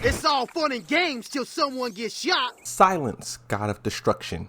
It's all fun and games till someone gets shot. Silence, God of Destruction.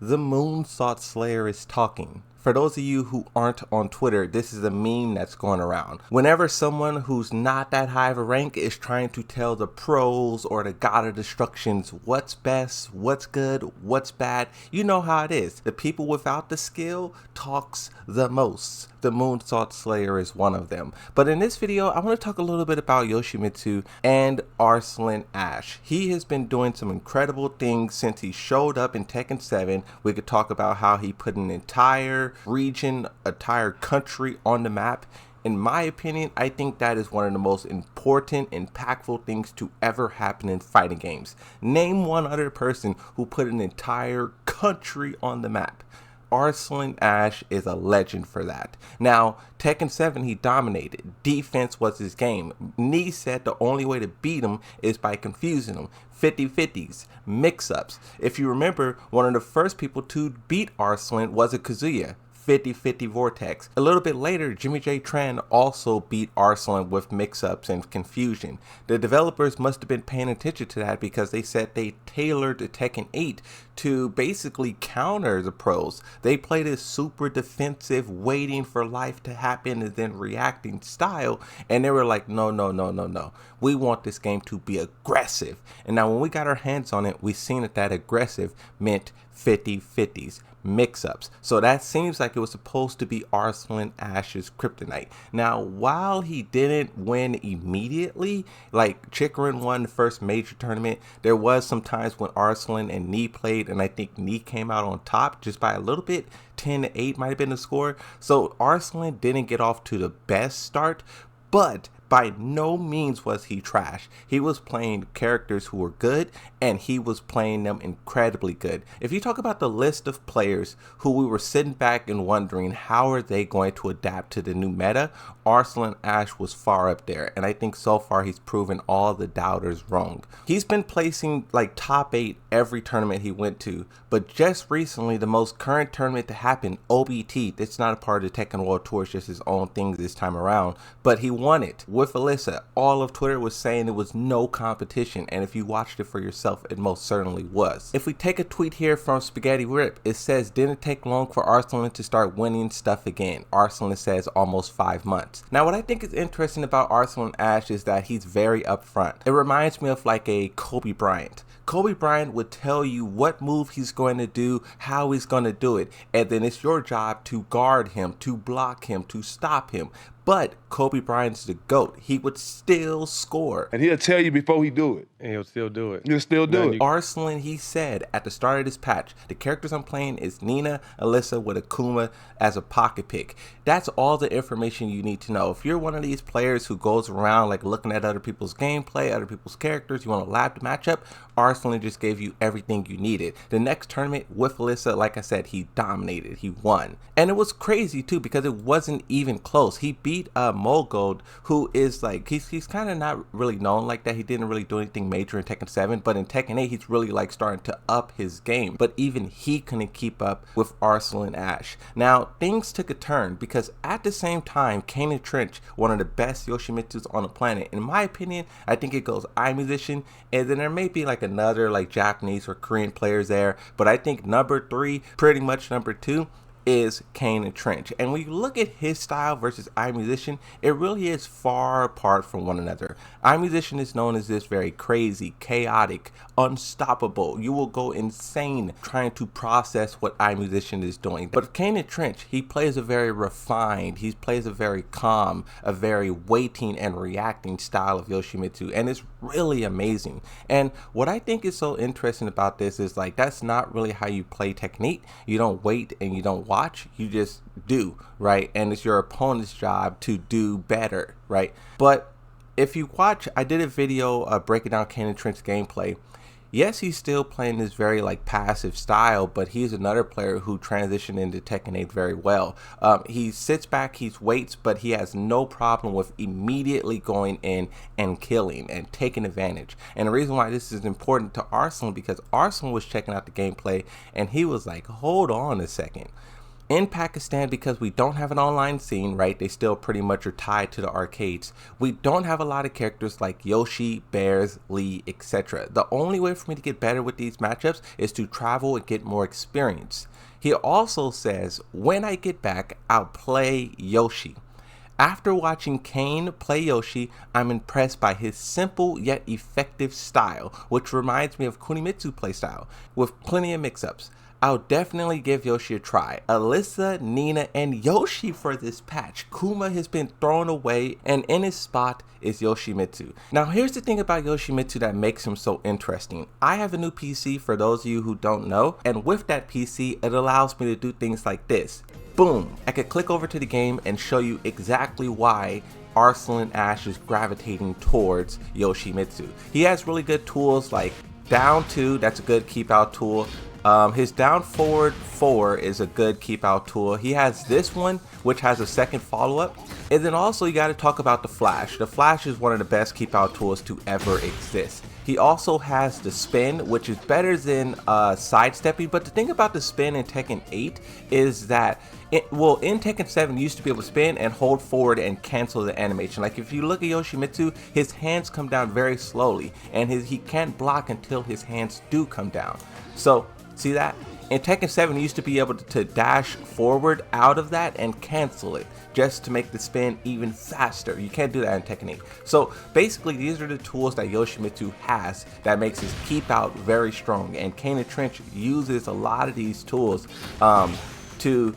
The Moonsault Slayer is talking. For those of you who aren't on Twitter, this is a meme that's going around. Whenever someone who's not that high of a rank is trying to tell the pros or the God of Destructions what's best, what's good, what's bad, you know how it is. The people without the skill talks the most. The Moonsault Slayer is one of them. But in this video, I want to talk a little bit about Yoshimitsu and Arslan Ash. He has been doing some incredible things since he showed up in Tekken 7. We could talk about how he put an entire region, entire country on the map. In my opinion, I think that is one of the most important, impactful things to ever happen in fighting games. Name one other person who put an entire country on the map. Arslan Ash is a legend for that. Now, Tekken 7, he dominated. Defense was his game. Nee said the only way to beat him is by confusing him. 50-50s, mix-ups. If you remember, one of the first people to beat Arslan was a Kazuya. 50-50 Vortex. A little bit later, Jimmy J. Tran also beat Arslan with mix-ups and confusion. The developers must have been paying attention to that because they said they tailored the Tekken 8 to basically counter the pros. They played a super defensive, waiting for life to happen and then reacting style, and they were like, no. We want this game to be aggressive. And now when we got our hands on it, we seen that aggressive meant 50-50s. Mix-ups. So that seems like it was supposed to be Arslan Ash's kryptonite. Now, while he didn't win immediately, like Chikrin won the first major tournament, there was some times when Arslan and Nee played, and I think Nee came out on top just by a little bit. 10-8 might have been the score. So Arslan didn't get off to the best start, but by no means was he trash. He was playing characters who were good, and he was playing them incredibly good. If you talk about the list of players who we were sitting back and wondering how are they going to adapt to the new meta, Arslan Ash was far up there, and I think so far he's proven all the doubters wrong. He's been placing like top 8 every tournament he went to, but just recently, the most current tournament to happen, OBT, that's not a part of the Tekken World Tour, it's just his own thing this time around, but he won it with Alyssa. All of Twitter was saying it was no competition, and if you watched it for yourself, it most certainly was. If we take a tweet here from Spaghetti Rip, it says, didn't take long for Arslan to start winning stuff again. Arslan says almost 5 months. Now, what I think is interesting about Arslan Ash is that he's very upfront. It reminds me of like a Kobe Bryant. Kobe Bryant would tell you what move he's going to do, how he's going to do it, and then it's your job to guard him, to block him, to stop him. But Kobe Bryant's the GOAT. He would still score. And he'll tell you before he do it. And he'll still do it. He'll still do it. Arslan, he said at the start of this patch, the characters I'm playing is Nina, Alyssa with Akuma as a pocket pick. That's all the information you need to know. If you're one of these players who goes around like looking at other people's gameplay, other people's characters, you want to lab the matchup, Arslan just gave you everything you needed. The next tournament with Alyssa, like I said, he dominated. He won. And it was crazy too because it wasn't even close. He beat Molgold, who is like, he's kind of not really known like that. He didn't really do anything major in Tekken 7, but in Tekken 8, he's really like starting to up his game. But even he couldn't keep up with Arslan Ash. Now, things took a turn because at the same time, Kane and Trench, one of the best Yoshimitsus on the planet, in my opinion, I think it goes iMusician, and then there may be like another like Japanese or Korean players there, but I think number 3, pretty much number 2, is Kane and Trench. And when you look at his style versus iMusician, it really is far apart from one another. iMusician is known as this very crazy, chaotic, unstoppable. You will go insane trying to process what iMusician is doing. But Kane and Trench, he plays a very refined, he plays a very calm, a very waiting and reacting style of Yoshimitsu, and it's really amazing. And what I think is so interesting about this is like, that's not really how you play Tekken 8. You don't wait and you don't watch, you just do, right? And it's your opponent's job to do better, right? But if you watch, I did a video breaking down Kane and Trench's gameplay. Yes, he's still playing this very like passive style, but he's another player who transitioned into Tekken 8 very well. He sits back, he waits, but he has no problem with immediately going in and killing and taking advantage. And the reason why this is important to Arslan, because Arslan was checking out the gameplay and he was like, hold on a second. In Pakistan, because we don't have an online scene, right, they still pretty much are tied to the arcades, we don't have a lot of characters like Yoshi, Bears, Lee, etc. The only way for me to get better with these matchups is to travel and get more experience. He also says, when I get back, I'll play Yoshi. After watching Kane play Yoshi, I'm impressed by his simple yet effective style, which reminds me of Kunimitsu playstyle, with plenty of mix-ups. I'll definitely give Yoshi a try. Alyssa, Nina, and Yoshi for this patch. Kuma has been thrown away, and in his spot is Yoshimitsu. Now here's the thing about Yoshimitsu that makes him so interesting. I have a new PC for those of you who don't know, and with that PC, it allows me to do things like this. Boom! I could click over to the game and show you exactly why Arslan Ash is gravitating towards Yoshimitsu. He has really good tools like down 2, that's a good keep out tool. His down forward 4 is a good keep out tool. He has this one, which has a second follow up. And then also you got to talk about the flash. The flash is one of the best keep out tools to ever exist. He also has the spin, which is better than sidestepping. But the thing about the spin in Tekken 8 is that in Tekken 7 you used to be able to spin and hold forward and cancel the animation. Like if you look at Yoshimitsu, his hands come down very slowly, and he can't block until his hands do come down. So see that? In Tekken 7, you used to be able to dash forward out of that and cancel it just to make the spin even faster. You can't do that in Tekken 8. So basically, these are the tools that Yoshimitsu has that makes his keep out very strong. And Kane and Trench uses a lot of these tools to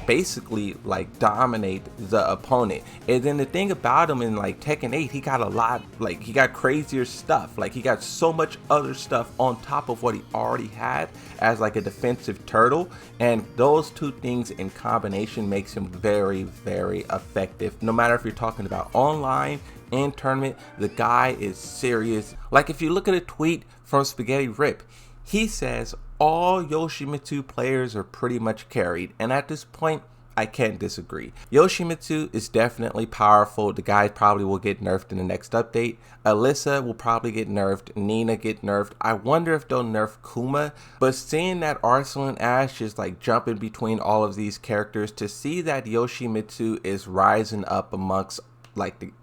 basically dominate the opponent. And then the thing about him in Tekken 8, he got a lot, he got crazier stuff. He got so much other stuff on top of what he already had as a defensive turtle, and those two things in combination makes him very, very effective. No matter if you're talking about online and tournament, the guy is serious. If you look at a tweet from Spaghetti Rip, he says all Yoshimitsu players are pretty much carried, and at this point, I can't disagree. Yoshimitsu is definitely powerful. The guy probably will get nerfed in the next update. Alyssa will probably get nerfed. Nina get nerfed. I wonder if they'll nerf Kuma. But seeing that Arslan Ash is jumping between all of these characters, to see that Yoshimitsu is rising up amongst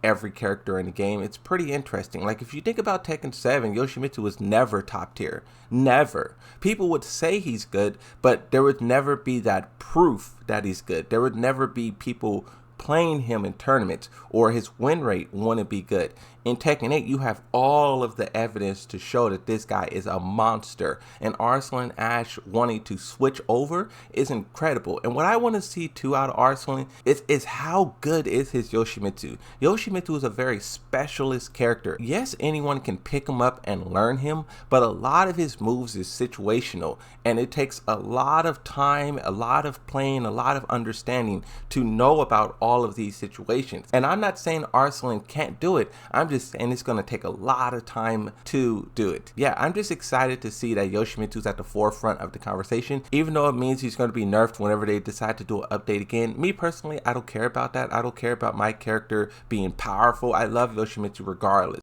every character in the game, it's pretty interesting. If you think about Tekken 7, Yoshimitsu was never top tier. Never. People would say he's good, but there would never be that proof that he's good. There would never be people playing him in tournaments, or his win rate wouldn't be good. In Tekken 8, you have all of the evidence to show that this guy is a monster, and Arslan Ash wanting to switch over is incredible. And what I want to see too out of Arslan is how good is his Yoshimitsu. Yoshimitsu is a very specialist character. Yes, anyone can pick him up and learn him, but a lot of his moves is situational, and it takes a lot of time, a lot of playing, a lot of understanding to know about all of these situations. And I'm not saying Arslan can't do it, I'm just saying it's going to take a lot of time to do it. Yeah, I'm just excited to see that Yoshimitsu's at the forefront of the conversation, even though it means he's going to be nerfed whenever they decide to do an update again. Me personally, I don't care about that. I don't care about my character being powerful. I love Yoshimitsu regardless.